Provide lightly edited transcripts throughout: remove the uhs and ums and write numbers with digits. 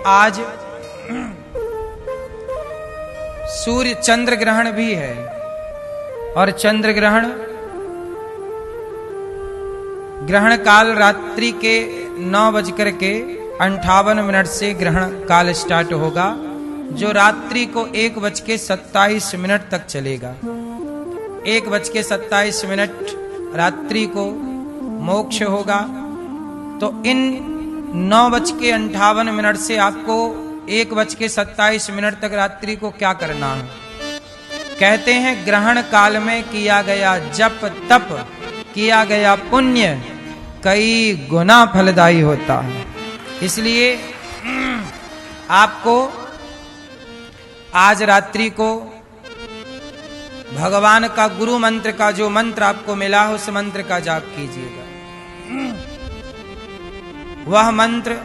आज सूर्य चंद्र ग्रहण भी है और चंद्र ग्रहण ग्रहण काल रात्रि के 9:58 से ग्रहण काल स्टार्ट होगा, जो रात्रि को 1:27 तक चलेगा। 1:27 रात्रि को मोक्ष होगा। तो इन 9:58 से आपको 1:27 तक रात्रि को क्या करना है? कहते हैं ग्रहण काल में किया गया जप तप, किया गया पुण्य कई गुना फलदायी होता है। इसलिए आपको आज रात्रि को भगवान का गुरु मंत्र का जो मंत्र आपको मिला हो उस मंत्र का जाप कीजिएगा। वह मंत्र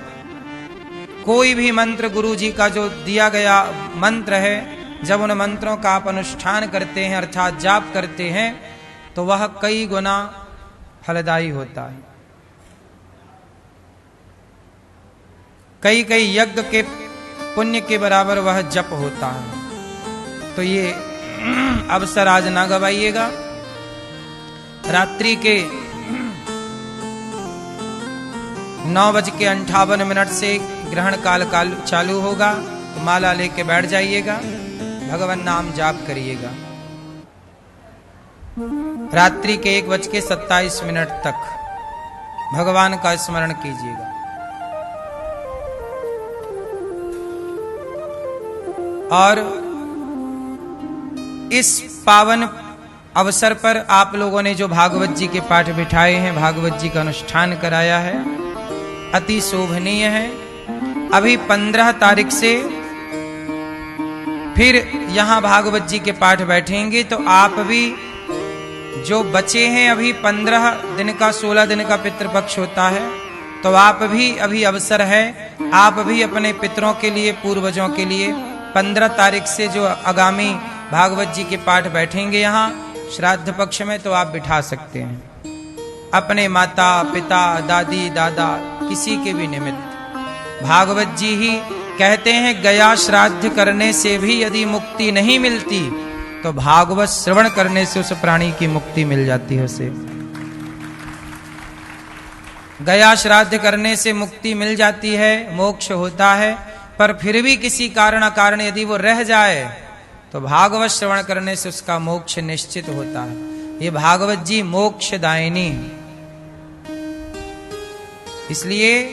कोई भी मंत्र गुरु जी का जो दिया गया मंत्र है, जब उन मंत्रों का आप अनुष्ठान करते हैं अर्थात जाप करते हैं तो वह कई गुना फलदायी होता है। कई कई यज्ञ के पुण्य के बराबर वह जप होता है। तो ये अवसर आज ना गवाइएगा। रात्रि के 9:58 से ग्रहण काल चालू होगा, तो माला लेके बैठ जाइएगा, भगवान नाम जाप करिएगा। रात्रि के 1:27 तक भगवान का स्मरण कीजिएगा। और इस पावन अवसर पर आप लोगों ने जो भागवत जी के पाठ बिठाए हैं, भागवत जी का अनुष्ठान कराया है, अति शोभनीय है। अभी 15 तारीख से फिर यहां भागवत जी के पाठ बैठेंगे, तो आप भी जो बचे हैं, अभी 15 दिन का 16 दिन का पितृपक्ष होता है, तो आप भी अभी अवसर है, आप भी अपने पितरों के लिए, पूर्वजों के लिए 15 तारीख से जो आगामी भागवत जी के पाठ बैठेंगे यहाँ श्राद्ध पक्ष में, तो आप बिठा सकते हैं अपने माता पिता दादी दादा किसी के भी निमित्त। भागवत जी ही कहते हैं गया श्राद्ध करने से भी यदि मुक्ति नहीं मिलती तो भागवत श्रवण करने से उस प्राणी की मुक्ति मिल जाती है। उसे गया श्राद्ध करने से मुक्ति मिल जाती है, मोक्ष होता है, पर फिर भी किसी कारण अकारण यदि वो रह जाए तो भागवत श्रवण करने से उसका मोक्ष निश्चित होता है। ये भागवत जी मोक्षदायिनी है। इसलिए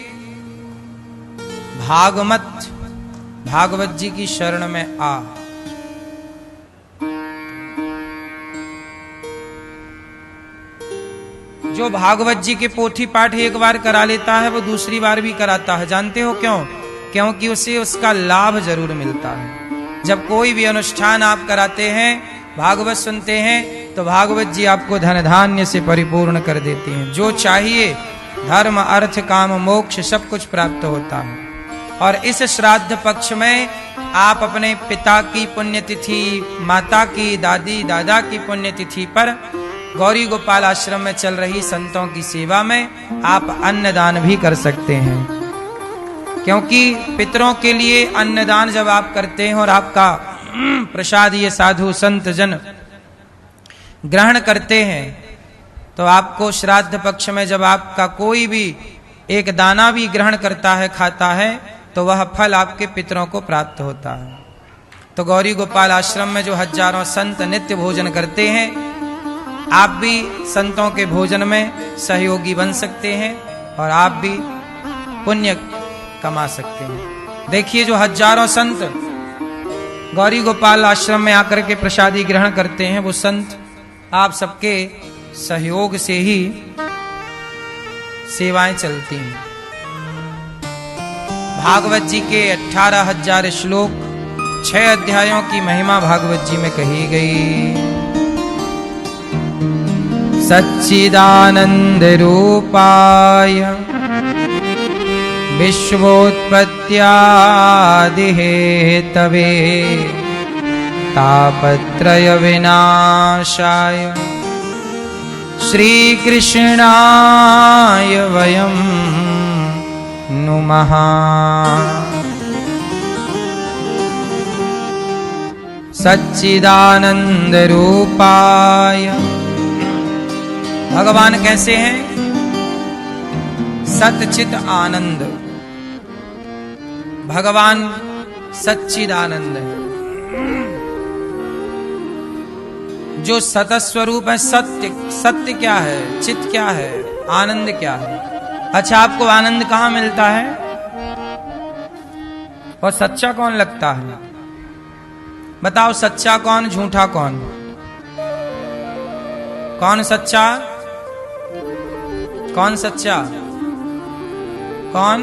भागवत जी की शरण में आ। जो भागवत जी के पोथी पाठ एक बार करा लेता है वो दूसरी बार भी कराता है। जानते हो क्यों? क्योंकि उसे उसका लाभ जरूर मिलता है। जब कोई भी अनुष्ठान आप कराते हैं, भागवत सुनते हैं, तो भागवत जी आपको धन धान्य से परिपूर्ण कर देती हैं। जो चाहिए धर्म अर्थ काम मोक्ष सब कुछ प्राप्त होता है। और इस श्राद्ध पक्ष में आप अपने पिता की पुण्यतिथि, माता की, दादी दादा की पुण्यतिथि पर गौरी गोपाल आश्रम में चल रही संतों की सेवा में आप अन्नदान भी कर सकते हैं। क्योंकि पितरों के लिए अन्नदान जब आप करते हैं और आपका प्रसाद ये साधु संत जन ग्रहण करते हैं, तो आपको श्राद्ध पक्ष में जब आपका कोई भी एक दाना भी ग्रहण करता है, खाता है, तो वह फल आपके पितरों को प्राप्त होता है। तो गौरी गोपाल आश्रम में जो हजारों संत नित्य भोजन करते हैं, आप भी संतों के भोजन में सहयोगी बन सकते हैं और आप भी पुण्य कमा सकते हैं। देखिए जो हजारों संत गौरी गोपाल आश्रम में आकर के प्रसादी ग्रहण करते हैं, वो संत आप सबके सहयोग से ही सेवाएं चलती हैं। भागवत जी के 18,000 श्लोक, 6 अध्यायों की महिमा भागवत जी में कही गई। सच्चिदानंद रूपाय विश्वोत्पत्त्यादि हेतवे तापत्रय विनाशाय श्री कृष्णाय वयं नुमः। सच्चिदानंद रूपाय। भगवान कैसे हैं? सच्चित आनंद। भगवान सच्चिदानंद है, जो सतस्वरूप है। सत्य, सत्य क्या है? चित क्या है? आनंद क्या है? अच्छा, आपको आनंद कहां मिलता है? और सच्चा कौन लगता है? बताओ, सच्चा कौन, झूठा कौन? कौन सच्चा? कौन सच्चा? कौन?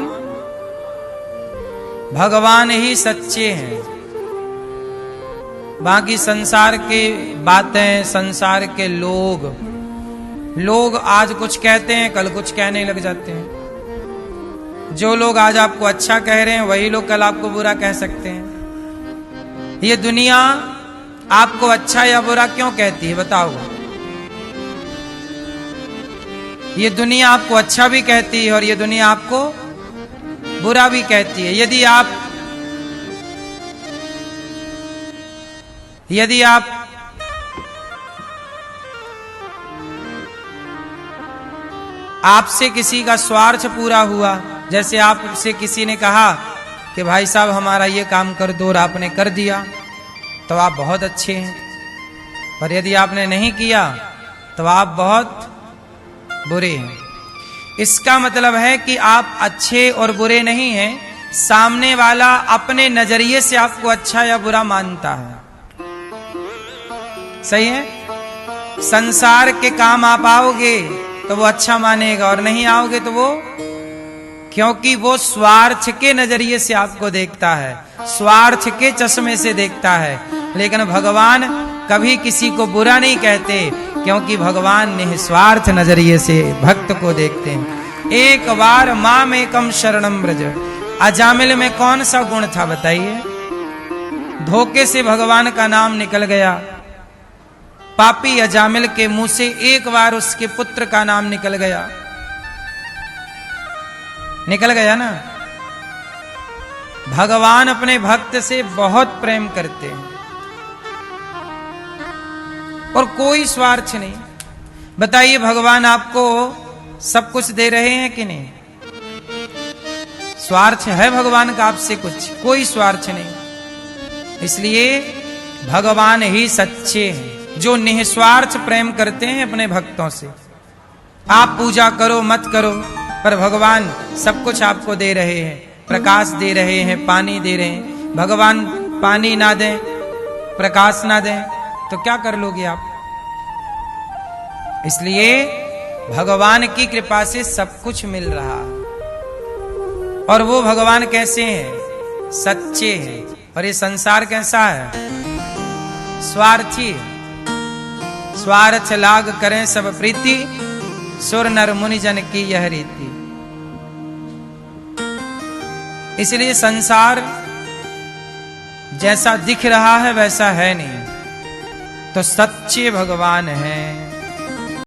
भगवान ही सच्चे हैं। बाकी संसार के बातें, संसार के लोग आज कुछ कहते हैं, कल कुछ कहने लग जाते हैं। जो लोग आज आपको अच्छा कह रहे हैं, वही लोग कल आपको बुरा कह सकते हैं। ये दुनिया आपको अच्छा या बुरा क्यों कहती है? बताओ। ये दुनिया आपको अच्छा भी कहती है और ये दुनिया आपको बुरा भी कहती है। यदि आप आपसे किसी का स्वार्थ पूरा हुआ, जैसे आपसे किसी ने कहा कि भाई साहब हमारा ये काम कर दो और आपने कर दिया, तो आप बहुत अच्छे हैं। और यदि आपने नहीं किया तो आप बहुत बुरे हैं। इसका मतलब है कि आप अच्छे और बुरे नहीं हैं, सामने वाला अपने नजरिए से आपको अच्छा या बुरा मानता है। सही है? संसार के काम आप आओगे तो वो अच्छा मानेगा, और नहीं आओगे तो वो, क्योंकि वो स्वार्थ के नजरिए से आपको देखता है, स्वार्थ के चश्मे से देखता है। लेकिन भगवान कभी किसी को बुरा नहीं कहते, क्योंकि भगवान निस्वार्थ नजरिए से भक्त को देखते हैं। एक बार माम एकम शरणम ब्रज। अजामिल में कौन सा गुण था बताइए? धोखे से भगवान का नाम निकल गया। पापी अजामिल के मुंह से एक बार उसके पुत्र का नाम निकल गया। निकल गया ना। भगवान अपने भक्त से बहुत प्रेम करते हैं और कोई स्वार्थ नहीं। बताइए, भगवान आपको सब कुछ दे रहे हैं कि नहीं? स्वार्थ है भगवान का आपसे? कुछ, कोई स्वार्थ नहीं। इसलिए भगवान ही सच्चे हैं, जो निस्वार्थ प्रेम करते हैं अपने भक्तों से। आप पूजा करो मत करो, पर भगवान सब कुछ आपको दे रहे हैं। प्रकाश दे रहे हैं, पानी दे रहे हैं। भगवान पानी ना दें, प्रकाश ना दें तो क्या कर लोगे आप? इसलिए भगवान की कृपा से सब कुछ मिल रहा है। और वो भगवान कैसे हैं? सच्चे हैं। और ये संसार कैसा है? स्वार्थी है। स्वार्थ लाग करें सब प्रीति, सुर नर मुनि जन की यह रीति। इसलिए संसार जैसा दिख रहा है वैसा है नहीं, तो सच्चे भगवान हैं।